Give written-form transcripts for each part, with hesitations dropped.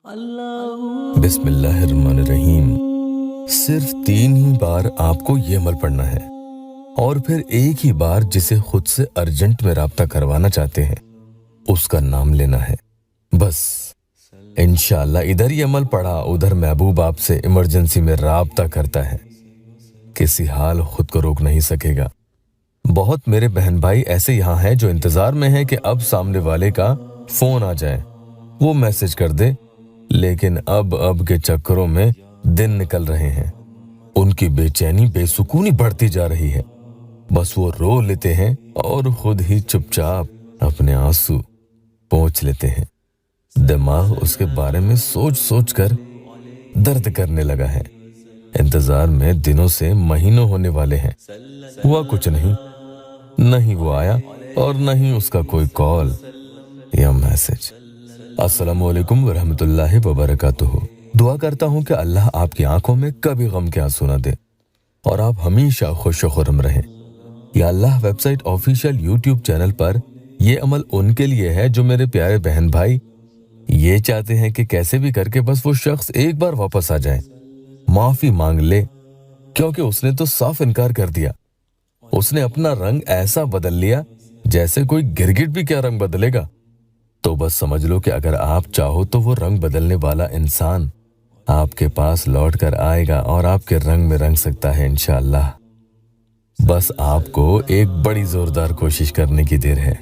बिस्मिल्लाहिर्रहमानिर्रहीम। सिर्फ 3 ही बार आपको ये अमल पढ़ना है और फिर एक ही बार जिसे खुद से अर्जेंट में राब्ता करवाना चाहते हैं उसका नाम लेना है बस। इंशाअल्लाह इधर ये अमल पढ़ा उधर महबूब आपसे इमरजेंसी में राब्ता करता है, किसी हाल खुद को रोक नहीं सकेगा। बहुत मेरे बहन भाई ऐसे यहाँ हैं जो इंतजार में हैं कि अब सामने वाले का फोन आ जाए, वो मैसेज कर दे, लेकिन अब के चक्करों में दिन निकल रहे हैं। उनकी बेचैनी बेसुकूनी बढ़ती जा रही है। बस वो रो लेते हैं और खुद ही चुपचाप अपने आंसू पोंछ लेते हैं। दिमाग उसके बारे में सोच सोच कर दर्द करने लगा है। इंतजार में दिनों से महीनों होने वाले हैं, हुआ कुछ नहीं, न ही वो आया और न ही उसका कोई कॉल या मैसेज। अस्सलामु अलैकुम वरहमतुल्लाहि वबरकातुहू। दुआ करता हूँ कि अल्लाह आपकी आंखों में कभी गम के आंसू न दे और आप हमेशा खुश व खुर्रम रहें। या अल्लाह वेबसाइट ऑफिशियल यूट्यूब चैनल पर यह अमल उनके लिए है जो मेरे प्यारे बहन भाई ये चाहते हैं कि कैसे भी करके बस वो शख्स एक बार वापस आ जाए, माफी मांग ले, क्योंकि उसने तो साफ इनकार कर दिया। उसने अपना रंग ऐसा बदल लिया जैसे कोई गिरगिट भी क्या रंग बदलेगा। तो बस समझ लो कि अगर आप चाहो तो वो रंग बदलने वाला इंसान आपके पास लौट कर आएगा और आपके रंग में रंग सकता है इंशाअल्लाह। बस आपको एक बड़ी जोरदार कोशिश करने की देर है।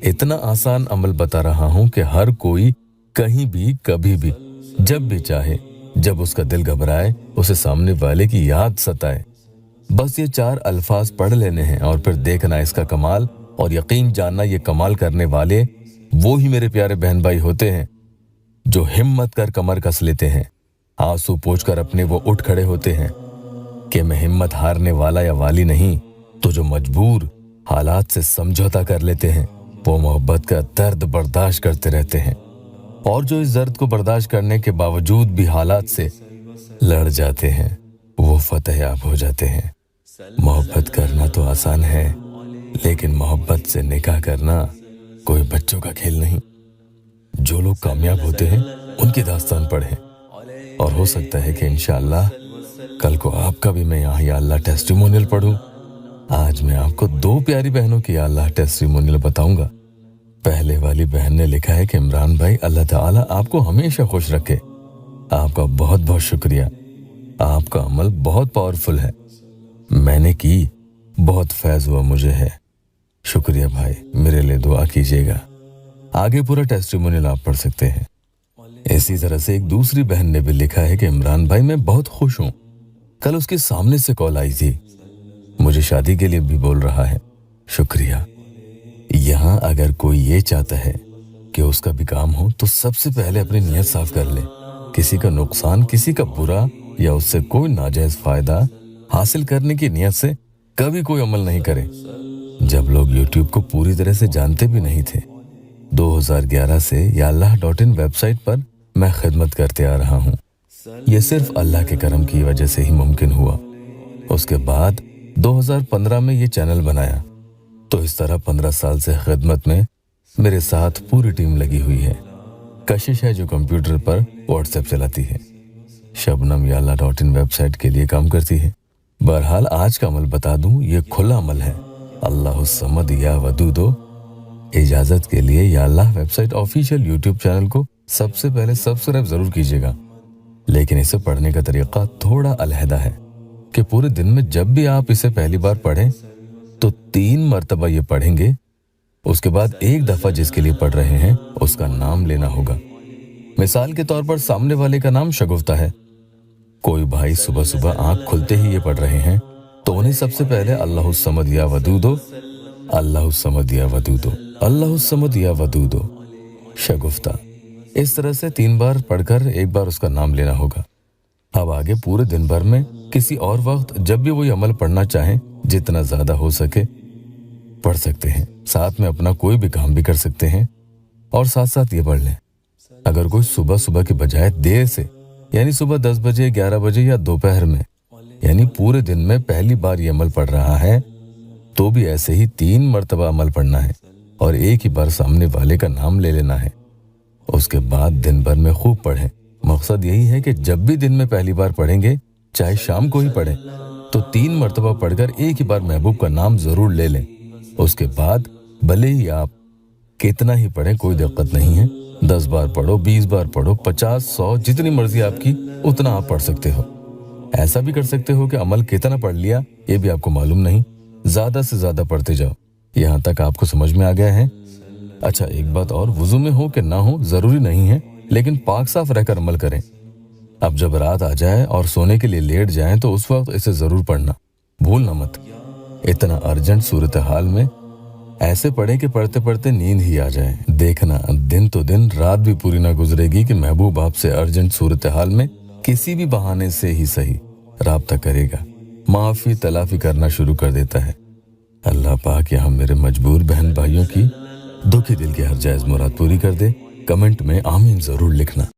इतना आसान अमल बता रहा हूं कि हर कोई कहीं भी कभी भी जब भी चाहे, जब उसका दिल घबराए, उसे सामने वाले की याद सताए, बस ये 4 अल्फाज पढ़ लेने हैं और फिर देखना इसका कमाल। और यकीन जानना ये कमाल करने वाले वो ही मेरे प्यारे बहन भाई होते हैं जो हिम्मत कर कमर कस लेते हैं, आंसू पोंछकर अपने वो उठ खड़े होते हैं कि मैं हिम्मत हारने वाला या वाली नहीं। तो जो मजबूर हालात से समझौता कर लेते हैं वो मोहब्बत का दर्द बर्दाश्त करते रहते हैं, और जो इस दर्द को बर्दाश्त करने के बावजूद भी हालात से लड़ जाते हैं वो फतेहयाब हो जाते हैं। मोहब्बत करना तो आसान है, लेकिन मोहब्बत से निकाह करना कोई बच्चों का खेल नहीं। जो लोग कामयाब होते हैं उनकी दास्तान पढ़ें, और हो सकता है कि इंशाअल्लाह कल को आपका भी मैं यहाँ या अल्लाह टेस्टिमोनियल पढ़ूं। आज मैं आपको 2 प्यारी बहनों की या अल्लाह टेस्टिमोनियल बताऊंगा। पहले वाली बहन ने लिखा है कि इमरान भाई अल्लाह ताला आपको हमेशा खुश रखे। आपका बहुत बहुत शुक्रिया, आपका अमल बहुत पावरफुल है, मैंने की, बहुत फैज हुआ मुझे है। शुक्रिया भाई, मेरे लिए दुआ कीजिएगा। आगे पूरा टेस्टिमोनियल आप पढ़ सकते हैं। इसी तरह से एक दूसरी बहन ने भी लिखा है कि इमरान भाई मैं बहुत खुश हूँ, कल उसके सामने से कॉल आई थी, मुझे शादी के लिए भी बोल रहा है। शुक्रिया। यहाँ अगर कोई ये चाहता है कि उसका भी काम हो तो सबसे पहले अपनी नीयत साफ कर ले। किसी का नुकसान, किसी का बुरा या उससे कोई नाजायज फायदा हासिल करने की नीयत से कभी कोई अमल नहीं करे। जब लोग YouTube को पूरी तरह से जानते भी नहीं थे, 2011 से या Allah.in वेबसाइट पर मैं खिदमत करते आ रहा हूँ। यह सिर्फ अल्लाह के करम की वजह से ही मुमकिन हुआ। उसके बाद 2015 में ये चैनल बनाया, तो इस तरह 15 साल से खिदमत में मेरे साथ पूरी टीम लगी हुई है। कशिश है जो कंप्यूटर पर व्हाट्सएप चलाती है, शबनम या Allah.in वेबसाइट के लिए काम करती है। बहरहाल आज का अमल बता दूं, ये खुला अमल है। अल्लाहु समद या वदूदो। इजाजत के लिए या अल्लाह वेबसाइट ऑफिशियल यूट्यूब चैनल को सबसे पहले सब्सक्राइब जरूर कीजिएगा, लेकिन इसे पढ़ने का तरीका थोड़ा अलहदा है कि पूरे दिन में जब भी आप इसे पहली बार पढ़ें तो 3 मरतबा ये पढ़ेंगे। उसके बाद एक दफा जिसके लिए पढ़ रहे हैं उसका नाम लेना होगा। मिसाल के तौर पर सामने वाले का नाम शगुफ्ता है। कोई भाई सुबह सुबह आंख खुलते ही ये पढ़ रहे हैं तो उन्हें सबसे पहले अल्लाहु समद या वदूदो, अल्लाहु समद या वदूदो, अल्लाहु समद या वदूदो, शगुफ्ता, इस तरह से 3 बार पढ़कर एक बार उसका नाम लेना होगा। अब आगे पूरे दिन भर में किसी और वक्त जब भी वो अमल पढ़ना चाहें, जितना ज्यादा हो सके पढ़ सकते हैं। साथ में अपना कोई भी काम भी कर सकते हैं और साथ साथ ये पढ़ लें। अगर कोई सुबह सुबह के बजाय देर से, यानी सुबह 10 बजे, 11 बजे या दोपहर में, यानी पूरे दिन में पहली बार ये अमल पढ़ रहा है, तो भी ऐसे ही 3 मरतबा अमल पढ़ना है और एक ही बार सामने वाले का नाम ले लेना है। اس کے बाद दिन भर में खूब पढ़ें। मकसद यही है कि जब भी दिन में पहली बार पढ़ेंगे, चाहे शाम को ही पढ़ें, तो 3 मरतबा पढ़कर एक ही बार महबूब का नाम जरूर ले लें। उसके बाद भले ही आप कितना ही पढ़ें, कोई दिक्कत नहीं है। 10 बार पढ़ो, 20 बार पढ़ो, 50, 100, जितनी मर्जी आपकी उतना आप पढ़ सकते हो। ऐसा भी कर सकते हो कि अमल कितना पढ़ लिया ये भी आपको मालूम नहीं, ज्यादा से ज्यादा पढ़ते जाओ। यहाँ तक आपको समझ में आ गया है? अच्छा, एक बात और, वुजू में हो कि ना हो जरूरी नहीं है, लेकिन पाक साफ रहकर अमल करें। अब जब रात आ जाए और सोने के लिए लेट जाएं तो उस वक्त इसे जरूर पढ़ना, भूलना मत। इतना अर्जेंट सूरत हाल में ऐसे पढ़ें कि पढ़ते पढ़ते नींद ही आ जाए। देखना, दिन तो दिन रात भी पूरी ना गुजरेगी कि महबूब आपसे अर्जेंट सूरत हाल में किसी भी बहाने से ही सही राब्ता करेगा, माफी तलाफी करना शुरू कर देता है। अल्लाह पाक यहाँ मेरे मजबूर बहन भाइयों की दुखी दिल की हर जायज मुराद पूरी कर दे। कमेंट में आमीन जरूर लिखना।